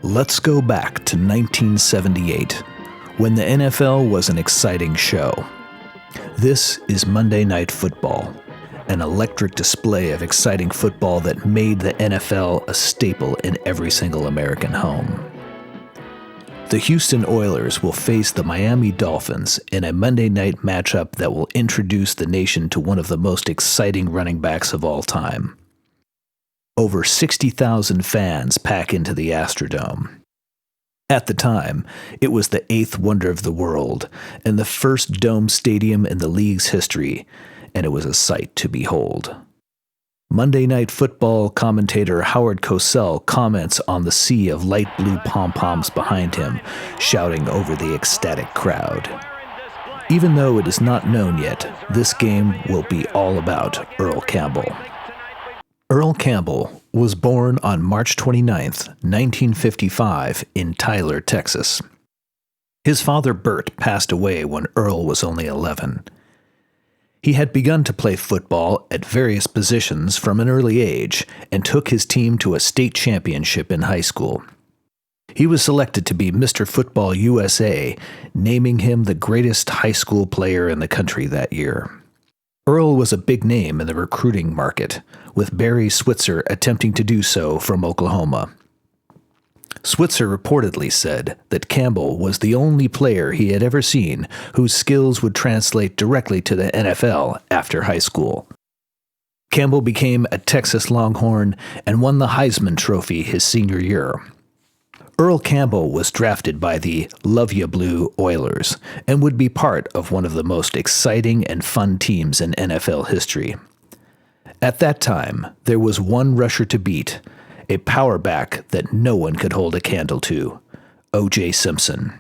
Let's go back to 1978, when the NFL was an exciting show. This is Monday Night Football, an electric display of exciting football that made the NFL a staple in every single American home. The Houston Oilers will face the Miami Dolphins in a Monday night matchup that will introduce the nation to one of the most exciting running backs of all time. Over 60,000 fans pack into the Astrodome. At the time, it was the eighth wonder of the world and the first dome stadium in the league's history, and it was a sight to behold. Monday Night Football commentator Howard Cosell comments on the sea of light blue pom-poms behind him, shouting over the ecstatic crowd. Even though it is not known yet, this game will be all about Earl Campbell. Earl Campbell was born on March 29, 1955, in Tyler, Texas. His father, Bert, passed away when Earl was only 11. He had begun to play football at various positions from an early age and took his team to a state championship in high school. He was selected to be Mr. Football USA, naming him the greatest high school player in the country that year. Earl was a big name in the recruiting market, with Barry Switzer attempting to do so from Oklahoma. Switzer reportedly said that Campbell was the only player he had ever seen whose skills would translate directly to the NFL after high school. Campbell became a Texas Longhorn and won the Heisman Trophy his senior year. Earl Campbell was drafted by the Love Ya Blue Oilers and would be part of one of the most exciting and fun teams in NFL history. At that time, there was one rusher to beat, a powerback that no one could hold a candle to, O.J. Simpson.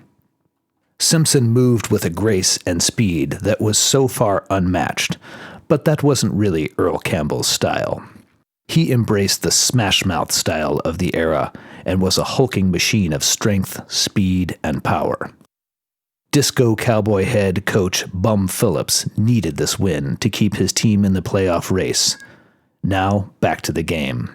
Simpson moved with a grace and speed that was so far unmatched, but that wasn't really Earl Campbell's style. He embraced the smash-mouth style of the era and was a hulking machine of strength, speed, and power. Disco Cowboy head coach Bum Phillips needed this win to keep his team in the playoff race. Now, back to the game.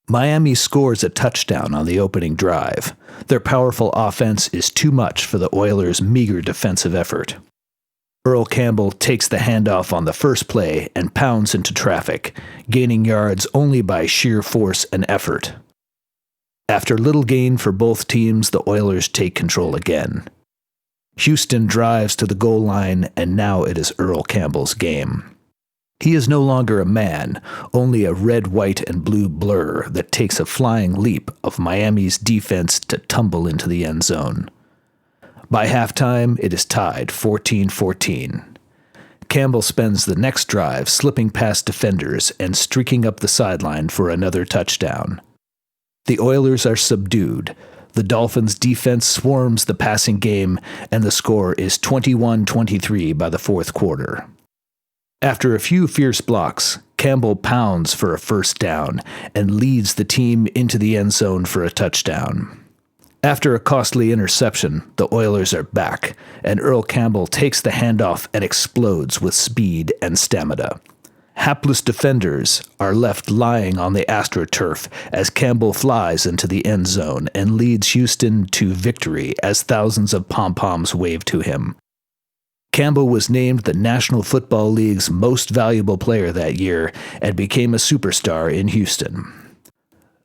Miami scores a touchdown on the opening drive. Their powerful offense is too much for the Oilers' meager defensive effort. Earl Campbell takes the handoff on the first play and pounds into traffic, gaining yards only by sheer force and effort. After little gain for both teams, the Oilers take control again. Houston drives to the goal line, and now it is Earl Campbell's game. He is no longer a man, only a red, white, and blue blur that takes a flying leap of Miami's defense to tumble into the end zone. By halftime, it is tied 14-14. Campbell spends the next drive slipping past defenders and streaking up the sideline for another touchdown. The Oilers are subdued. The Dolphins' defense swarms the passing game, and the score is 21-23 by the fourth quarter. After a few fierce blocks, Campbell pounds for a first down and leads the team into the end zone for a touchdown. After a costly interception, the Oilers are back, and Earl Campbell takes the handoff and explodes with speed and stamina. Hapless defenders are left lying on the AstroTurf as Campbell flies into the end zone and leads Houston to victory as thousands of pom-poms wave to him. Campbell was named the National Football League's most valuable player that year and became a superstar in Houston.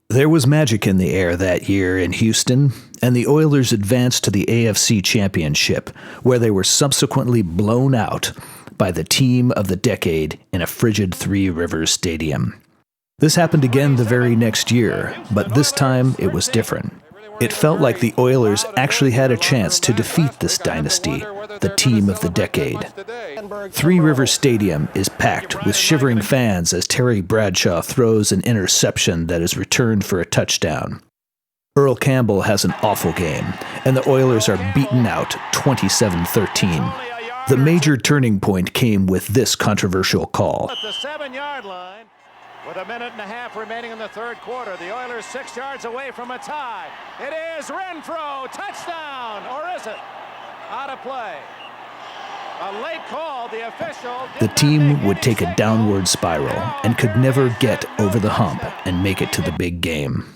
There was magic in the air that year in Houston, and the Oilers advanced to the AFC Championship, where they were subsequently blown out by the team of the decade in a frigid Three Rivers Stadium. This happened again the very next year, but this time it was different. It felt like the Oilers actually had a chance to defeat this dynasty, the team of the decade. Three Rivers Stadium is packed with shivering fans as Terry Bradshaw throws an interception that is returned for a touchdown. Earl Campbell has an awful game, and the Oilers are beaten out 27-13. The major turning point came with this controversial call. At the 7-yard line, with a minute and a half remaining in the third quarter, the Oilers 6 yards away from a tie. It is Renfro, touchdown, or is it? Out of play. A late call, the official. The team would take a downward spiral and could never get over the hump and make it to the big game.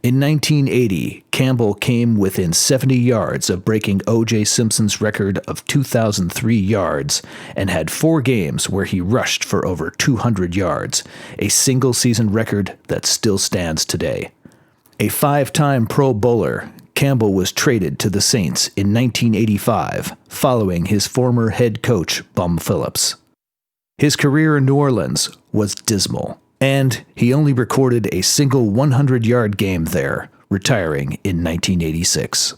In 1980, Campbell came within 70 yards of breaking O.J. Simpson's record of 2,003 yards and had 4 games where he rushed for over 200 yards, a single-season record that still stands today. A 5-time Pro Bowler, Campbell was traded to the Saints in 1985, following his former head coach, Bum Phillips. His career in New Orleans was dismal, and he only recorded a single 100-yard game there, retiring in 1986.